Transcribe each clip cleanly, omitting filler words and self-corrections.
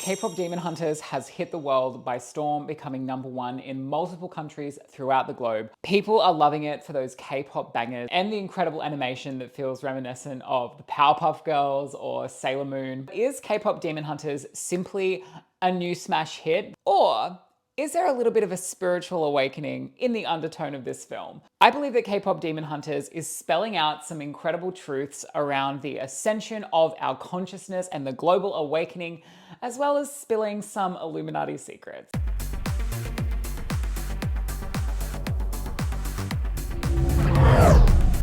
K-pop Demon Hunters has hit the world by storm, becoming #1 in multiple countries throughout the globe. People are loving it for those K-pop bangers and the incredible animation that feels reminiscent of the Powerpuff Girls or Sailor Moon. Is K-pop Demon Hunters simply a new smash hit, or is there a little bit of a spiritual awakening in the undertone of this film? I believe that K-pop Demon Hunters is spelling out some incredible truths around the ascension of our consciousness and the global awakening, as well as spilling some Illuminati secrets.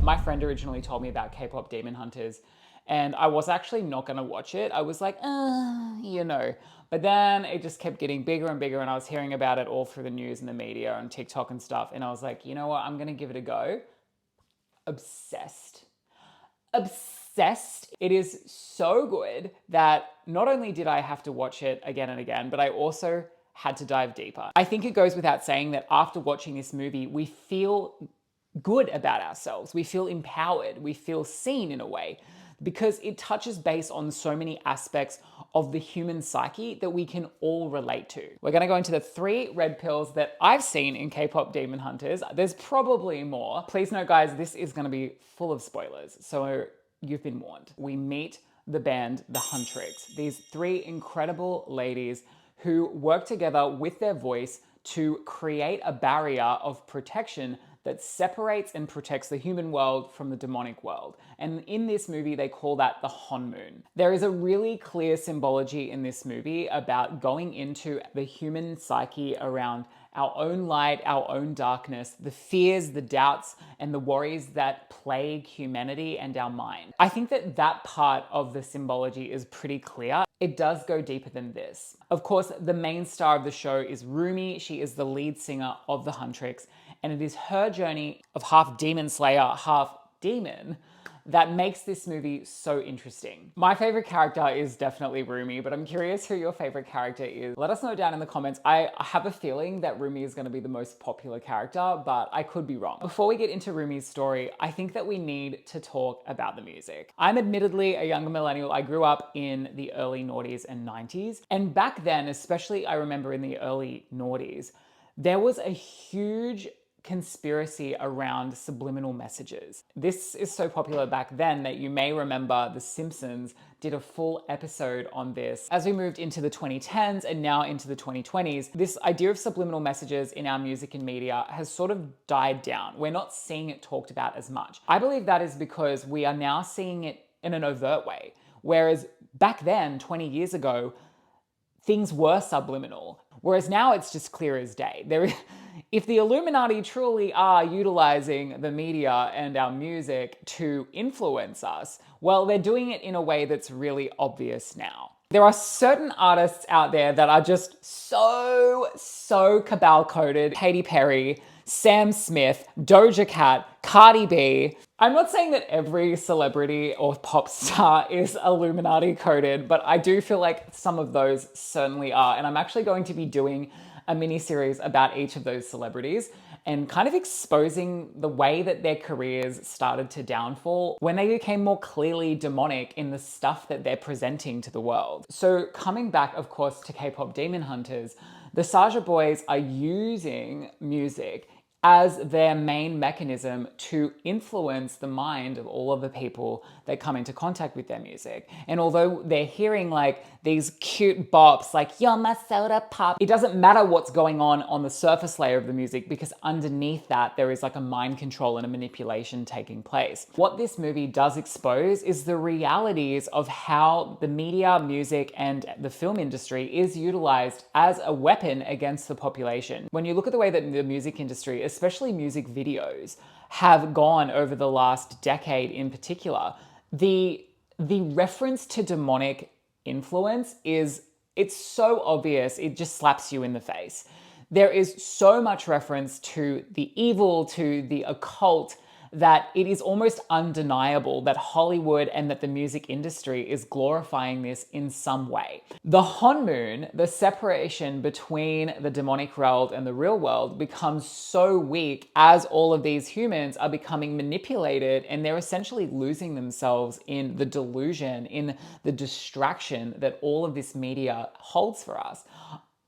My friend originally told me about K-pop Demon Hunters, and I was actually not gonna watch it. I was like, you know. But then it just kept getting bigger and bigger, and I was hearing about it all through the news and the media and TikTok and stuff. And I was like, you know what? I'm gonna give it a go. Obsessed. Obsessed. It is so good that not only did I have to watch it again and again, but I also had to dive deeper. I think it goes without saying that after watching this movie, we feel good about ourselves. We feel empowered. We feel seen in a way, because it touches base on so many aspects of the human psyche that we can all relate to. We're gonna go into the 3 red pills that I've seen in K-pop Demon Hunters. There's probably more. Please note, guys, this is gonna be full of spoilers, so you've been warned. We meet the band, the Huntrix. These 3 incredible ladies who work together with their voice to create a barrier of protection that separates and protects the human world from the demonic world. And in this movie, they call that the Honmoon. There is a really clear symbology in this movie about going into the human psyche around our own light, our own darkness, the fears, the doubts, and the worries that plague humanity and our mind. I think that that part of the symbology is pretty clear. It does go deeper than this. Of course, the main star of the show is Rumi. She is the lead singer of the Huntrix, and it is her journey of half demon slayer, half demon that makes this movie so interesting. My favorite character is definitely Rumi, but I'm curious who your favorite character is. Let us know down in the comments. I have a feeling that Rumi is going to be the most popular character, but I could be wrong. Before we get into Rumi's story, I think that we need to talk about the music. I'm admittedly a younger millennial. I grew up in the early noughties and 90s. And back then, especially I remember in the early noughties, there was a huge conspiracy around subliminal messages. This is so popular back then that you may remember The Simpsons did a full episode on this. As we moved into the 2010s and now into the 2020s, this idea of subliminal messages in our music and media has sort of died down. We're not seeing it talked about as much. I believe that is because we are now seeing it in an overt way. Whereas back then, 20 years ago, things were subliminal. Whereas now it's just clear as day. If the Illuminati truly are utilizing the media and our music to influence us, well, they're doing it in a way that's really obvious now. There are certain artists out there that are just so cabal-coded. Katy Perry, Sam Smith, Doja Cat, Cardi B. I'm not saying that every celebrity or pop star is Illuminati coded, but I do feel like some of those certainly are. And I'm actually going to be doing a mini-series about each of those celebrities and kind of exposing the way that their careers started to downfall when they became more clearly demonic in the stuff that they're presenting to the world. So coming back, of course, to K-pop Demon Hunters, the Saja boys are using music as their main mechanism to influence the mind of all of the people that come into contact with their music. And although they're hearing like these cute bops like "You're my soda pop," it doesn't matter what's going on the surface layer of the music, because underneath that there is like a mind control and a manipulation taking place. What this movie does expose is the realities of how the media, music, and the film industry is utilized as a weapon against the population. When you look at the way that the music industry, especially music videos, have gone over the last decade in particular, the reference to demonic influence it's so obvious, it just slaps you in the face. There is so much reference to the evil, to the occult, that it is almost undeniable that Hollywood and that the music industry is glorifying this in some way. The Honmoon, the separation between the demonic world and the real world, becomes so weak as all of these humans are becoming manipulated, and they're essentially losing themselves in the delusion, in the distraction that all of this media holds for us.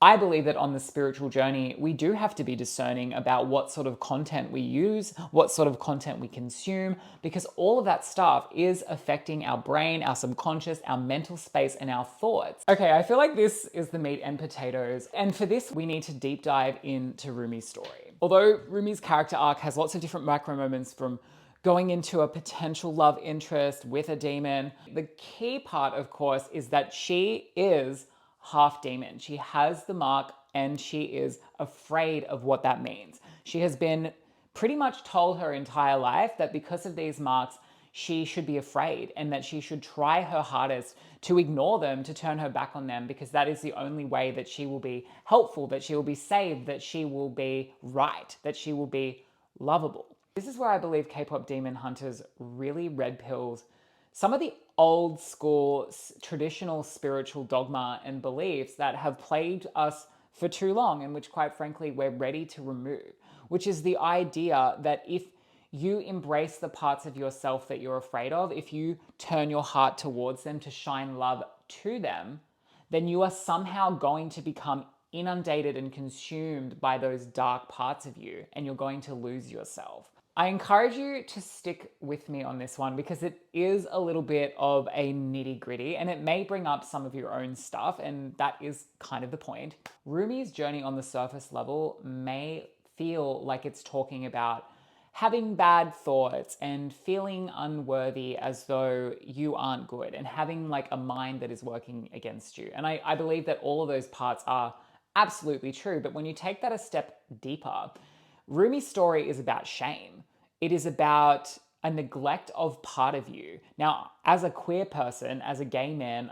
I believe that on the spiritual journey, we do have to be discerning about what sort of content we use, what sort of content we consume, because all of that stuff is affecting our brain, our subconscious, our mental space, and our thoughts. Okay, I feel like this is the meat and potatoes. And for this, we need to deep dive into Rumi's story. Although Rumi's character arc has lots of different micro moments, from going into a potential love interest with a demon, the key part, of course, is that she is half demon. She has the mark and she is afraid of what that means. She has been pretty much told her entire life that because of these marks, she should be afraid and that she should try her hardest to ignore them, to turn her back on them, because that is the only way that she will be helpful, that she will be saved, that she will be right, that she will be lovable. This is where I believe K-pop demon hunters really red pills some of the old school traditional spiritual dogma and beliefs that have plagued us for too long, and which, quite frankly, we're ready to remove, which is the idea that if you embrace the parts of yourself that you're afraid of, if you turn your heart towards them to shine love to them, then you are somehow going to become inundated and consumed by those dark parts of you, and you're going to lose yourself. I encourage you to stick with me on this one because it is a little bit of a nitty gritty and it may bring up some of your own stuff, and that is kind of the point. Rumi's journey on the surface level may feel like it's talking about having bad thoughts and feeling unworthy as though you aren't good and having like a mind that is working against you. And I believe that all of those parts are absolutely true, but when you take that a step deeper, Rumi's story is about shame. It is about a neglect of part of you. Now, as a queer person, as a gay man,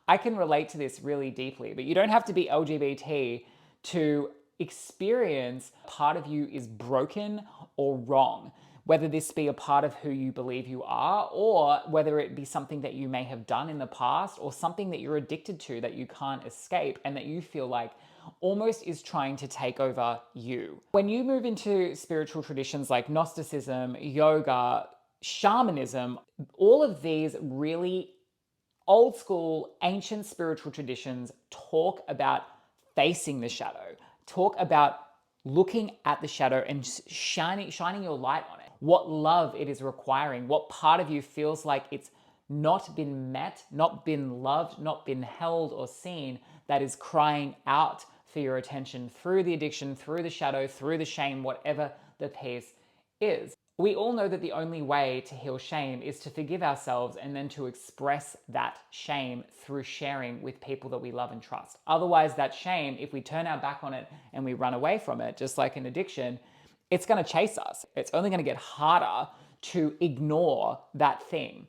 I can relate to this really deeply, but you don't have to be LGBT to experience part of you is broken or wrong, whether this be a part of who you believe you are, or whether it be something that you may have done in the past, or something that you're addicted to that you can't escape and that you feel like almost is trying to take over you. When you move into spiritual traditions like Gnosticism, yoga, shamanism, all of these really old school, ancient spiritual traditions talk about facing the shadow, talk about looking at the shadow and shining your light on it. What love it is requiring, what part of you feels like it's not been met, not been loved, not been held or seen, that is crying out for your attention through the addiction, through the shadow, through the shame, whatever the piece is. We all know that the only way to heal shame is to forgive ourselves and then to express that shame through sharing with people that we love and trust. Otherwise, that shame, if we turn our back on it and we run away from it, just like an addiction, it's going to chase us. It's only going to get harder to ignore that thing.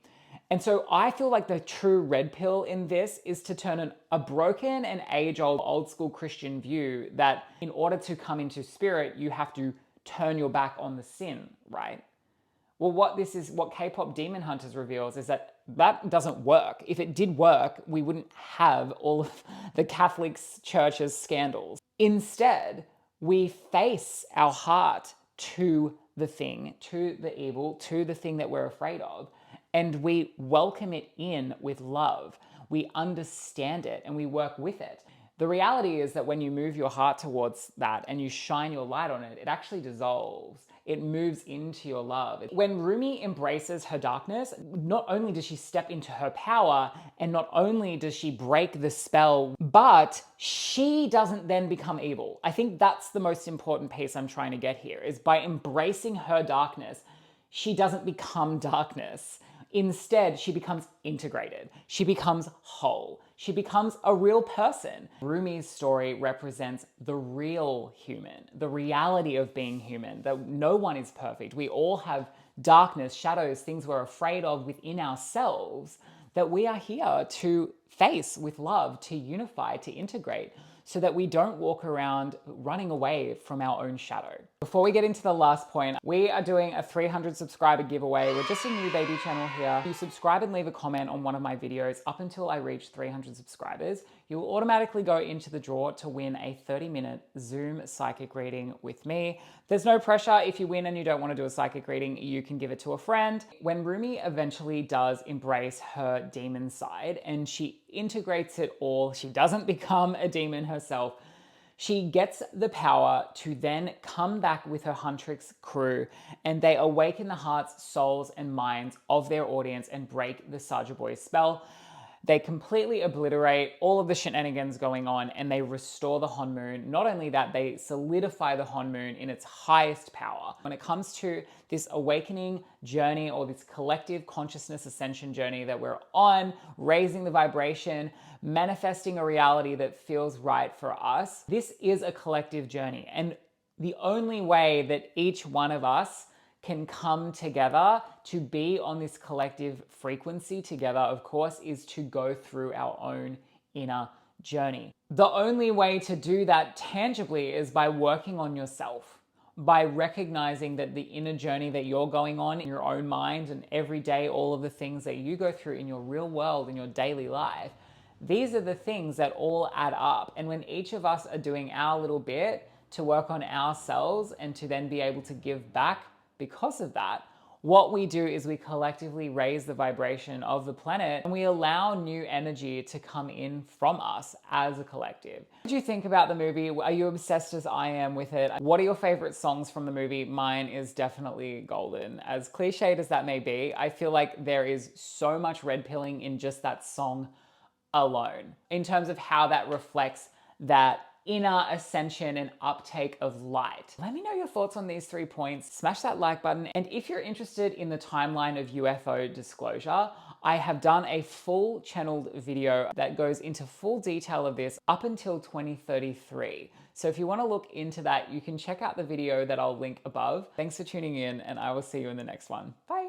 And so I feel like the true red pill in this is to turn a broken and age-old, old-school Christian view that in order to come into spirit, you have to turn your back on the sin, right? Well, what K-pop Demon Hunters reveals is that that doesn't work. If it did work, we wouldn't have all of the Catholic Church's scandals. Instead, we face our heart to the thing, to the evil, to the thing that we're afraid of, and we welcome it in with love. We understand it and we work with it. The reality is that when you move your heart towards that and you shine your light on it, it actually dissolves. It moves into your love. When Rumi embraces her darkness, not only does she step into her power and not only does she break the spell, but she doesn't then become evil. I think that's the most important piece I'm trying to get here, is by embracing her darkness, she doesn't become darkness. Instead, she becomes integrated. She becomes whole. She becomes a real person. Rumi's story represents the real human, the reality of being human, that no one is perfect. We all have darkness, shadows, things we're afraid of within ourselves that we are here to face with love, to unify, to integrate, so that we don't walk around running away from our own shadow. Before we get into the last point, we are doing a 300 subscriber giveaway. We're just a new baby channel here. If you subscribe and leave a comment on one of my videos up until I reach 300 subscribers, you will automatically go into the draw to win a 30-minute Zoom psychic reading with me. There's no pressure. If you win and you don't want to do a psychic reading, you can give it to a friend. When Rumi eventually does embrace her demon side and she integrates it all, she doesn't become a demon herself. She gets the power to then come back with her Huntrix crew, and they awaken the hearts, souls, and minds of their audience and break the Saja Boy spell. They completely obliterate all of the shenanigans going on, and they restore the Honmoon. Not only that, they solidify the Honmoon in its highest power. When it comes to this awakening journey, or this collective consciousness ascension journey that we're on, raising the vibration, manifesting a reality that feels right for us, this is a collective journey. And the only way that each one of us can come together to be on this collective frequency together, of course, is to go through our own inner journey. The only way to do that tangibly is by working on yourself, by recognizing that the inner journey that you're going on in your own mind, and every day, all of the things that you go through in your real world, in your daily life, these are the things that all add up. And when each of us are doing our little bit to work on ourselves and to then be able to give back because of that, what we do is we collectively raise the vibration of the planet, and we allow new energy to come in from us as a collective. What do you think about the movie? Are you obsessed as I am with it? What are your favorite songs from the movie? Mine is definitely Golden. As cliched as that may be, I feel like there is so much red pilling in just that song alone, in terms of how that reflects that inner ascension and uptake of light. Let me know your thoughts on these 3 points. Smash that like button. And if you're interested in the timeline of UFO disclosure, I have done a full channeled video that goes into full detail of this up until 2033. So if you want to look into that, you can check out the video that I'll link above. Thanks for tuning in, and I will see you in the next one. Bye.